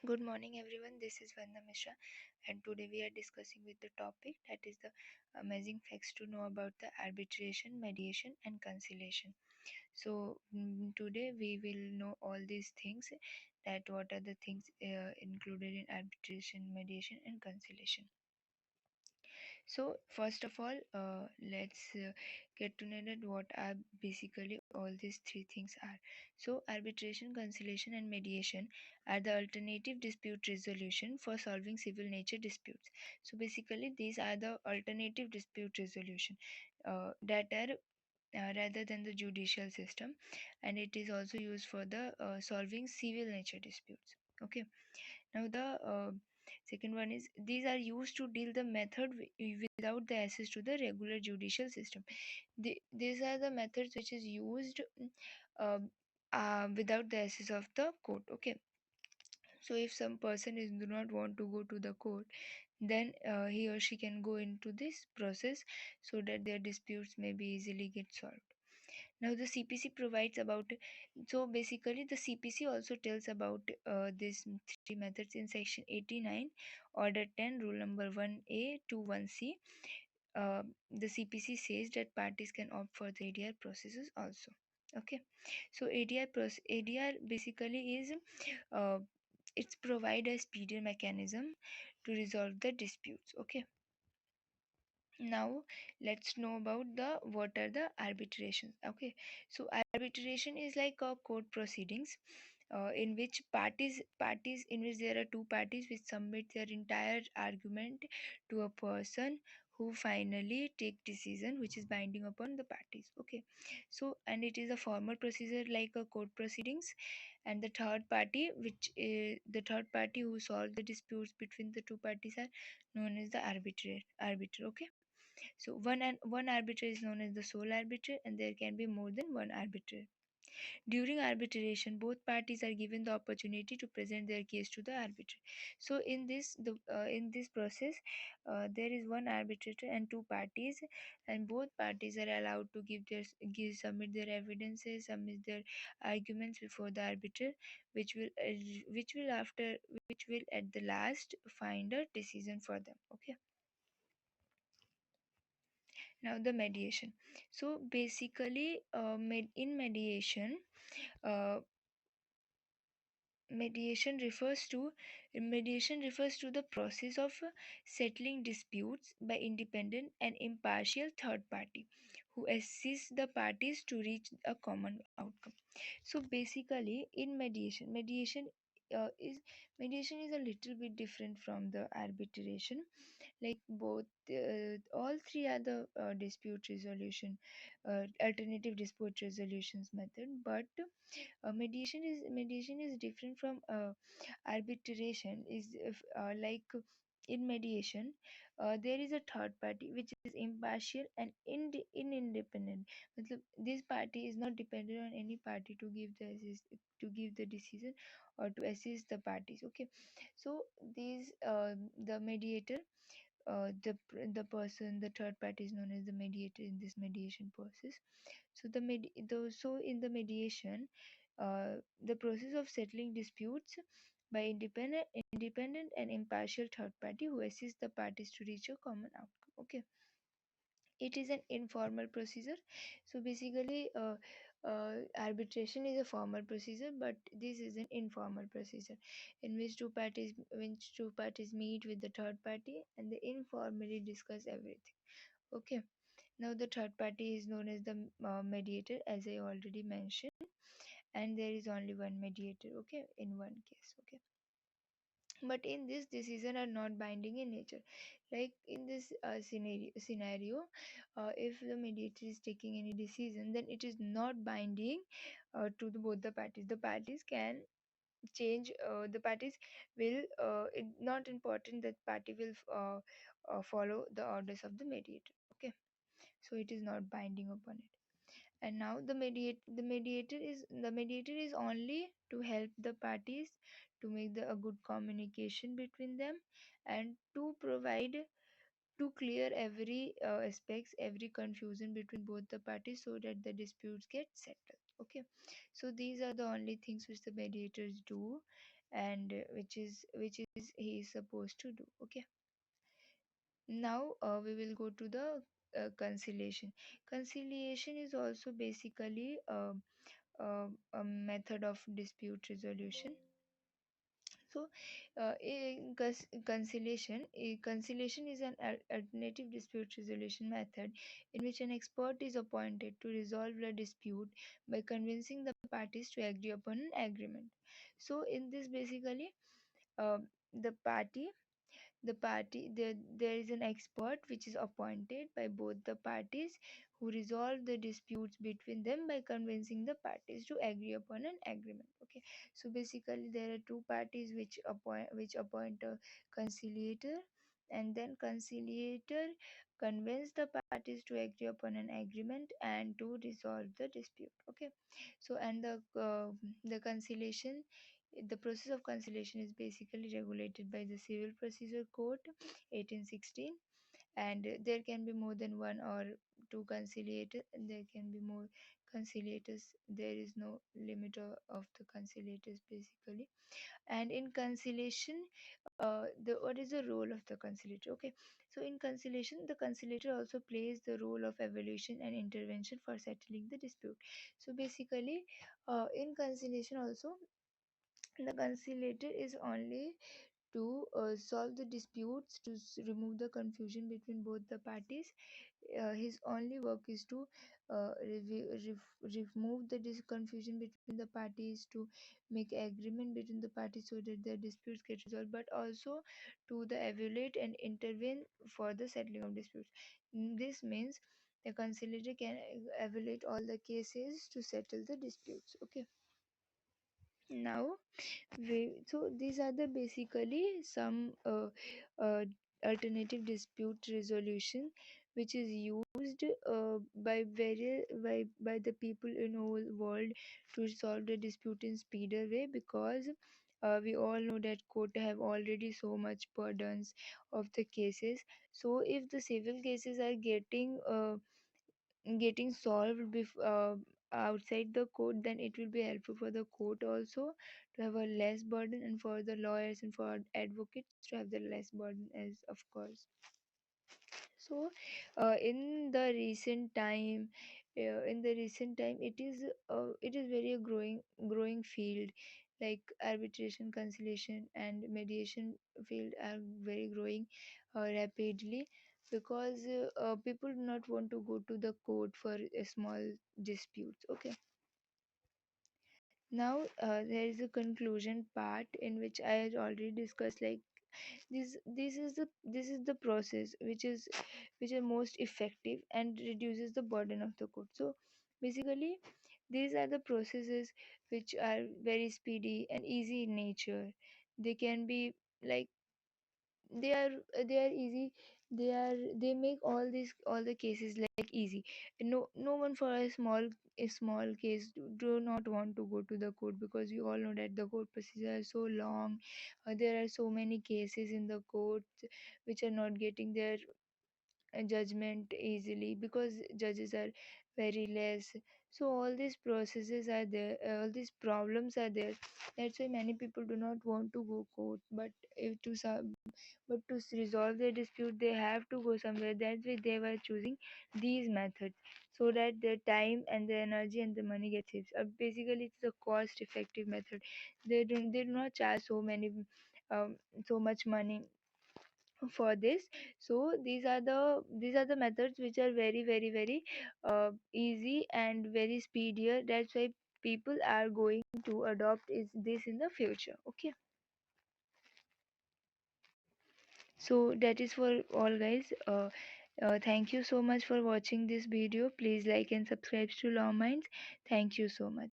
Good morning, everyone. This is Vandana Mishra, and today we are discussing with the topic that is the amazing facts to know about the arbitration, mediation, and conciliation. So, today we will know all these things that what are the things included in arbitration, mediation, and conciliation. So, first of all, let's get to know that what are basically all these three things are. So, arbitration, conciliation, and mediation are the alternative dispute resolution for solving civil nature disputes. So, basically, these are the alternative dispute resolution that are rather than the judicial system, and it is also used for the solving civil nature disputes. Okay. Now the second one is these are used to deal the method without the access to the regular judicial system. These are the methods which is used uh, without the access of the court. Okay. So if some person is do not want to go to the court, then he or she can go into this process so that their disputes may be easily get solved. Now the CPC provides about, so basically the CPC also tells about these three methods in section 89, order 10, rule number 1A to 1C. uh, the CPC says that parties can opt for the ADR processes also. Okay. So ADR basically is uh, it's provide a speedier mechanism to resolve the disputes. Okay. Now let's know about the what are the arbitrations. Okay. So arbitration is like a court proceedings in which parties in which there are two parties which submit their entire argument to a person who finally take decision which is binding upon the parties. Okay. So and it is a formal procedure like a court proceedings, and the third party which the third party who solve the disputes between the two parties are known as the arbiter. Okay. So one arbiter is known as the sole arbiter, and there can be more than one arbiter. During arbitration, both parties are given the opportunity to present their case to the arbiter. So in this process, there is one arbitrator and two parties, and both parties are allowed to submit their evidences, submit their arguments before the arbiter, which will which will after which will at the last find a decision for them. Okay. Now the mediation. So basically, in mediation, uh, mediation refers to mediation refers to the process of settling disputes by independent and impartial third party who assists the parties to reach a common outcome. So basically, in mediation is a little bit different from the arbitration. Like both all three are the dispute resolution alternative dispute resolutions method, but mediation is different from arbitration. Is if, like in mediation, there is a third party which is impartial and independent. Matlab, this party is not dependent on any party to to give the decision or to assist the parties. Okay. So these the mediator, the third party is known as the mediator in this mediation process. So so in the mediation, the process of settling disputes by independent and impartial third party who assists the parties to reach a common outcome. Okay. It is an informal procedure. So basically, arbitration is a formal procedure, but this is an informal procedure in which two parties meet with the third party and they informally discuss everything. Okay. Now the third party is known as the mediator, as I already mentioned, and there is only one mediator. Okay, in one case. Okay. But in this decision are not binding in nature. Like in this scenario, if the mediator is taking any decision, then it is not binding to both the parties. The parties can change. The parties will. Not important that party will follow the orders of the mediator. Okay. So it is not binding upon it. And now the mediator is only to help the parties to make a good communication between them, and to provide to clear every aspects, every confusion between both the parties so that the disputes get settled. Okay. So these are the only things which the mediators do. and which is he is supposed to do. Okay. Now we will go to the conciliation. Conciliation is also basically a method of dispute resolution. So, conciliation is an alternative dispute resolution method in which an expert is appointed to resolve a dispute by convincing the parties to agree upon an agreement. So, in this, basically, uh, the party there is an expert which is appointed by both the parties, who resolve the disputes between them by convincing the parties to agree upon an agreement. Okay, so basically there are two parties which appoint a conciliator, and then conciliator convince the parties to agree upon an agreement and to resolve the dispute. Okay, so and the conciliation the process of conciliation is basically regulated by the Civil Procedure Code 1816, and there can be more than one or two conciliators. There can be more conciliators. There is no limit of the conciliators basically. And in conciliation, the what is the role of the conciliator? Okay, so in conciliation, the conciliator also plays the role of evaluation and intervention for settling the dispute. So basically, in conciliation also, the conciliator is only to solve the disputes, to remove the confusion between both the parties. His only work is to remove the confusion between the parties, to make agreement between the parties so that the disputes get resolved, but also to the evaluate and intervene for the settling of disputes. This means the conciliator can evaluate all the cases to settle the disputes. Okay. Now so these are the basically some alternative dispute resolution which is used by the people in whole world to solve the dispute in speeder way, because we all know that court have already so much burdens of the cases. So if the civil cases are getting solved outside the court, then it will be helpful for the court also to have a less burden, and for the lawyers and for advocates to have the less burden as of course. So in the recent time, it is very growing field, like arbitration, conciliation, and mediation field are very growing rapidly, because people do not want to go to the court for small disputes. Okay. Now there is a conclusion part in which I had already discussed, like this is the process which is most effective and reduces the burden of the court. So basically, these are the processes which are very speedy and easy in nature. They can be like they are easy. They make all the cases like easy. No one for a small case do not want to go to the court, because you all know that the court procedures are so long. There are so many cases in the court which are not getting their judgment easily because judges are very less. So all these processes are there, all these problems are there. That's why many people do not want to go court, but to resolve their dispute they have to go somewhere. That's why they were choosing these methods, so that the time and the energy and the money gets saved. Basically, it's a cost effective method. They do not charge um, so much money for this. So these are the methods which are very very very easy and very speedier. That's why people are going to adopt is this in the future. Okay. So that is for all, guys. Thank you so much for watching this video. Please like and subscribe to Law Minds. Thank you so much.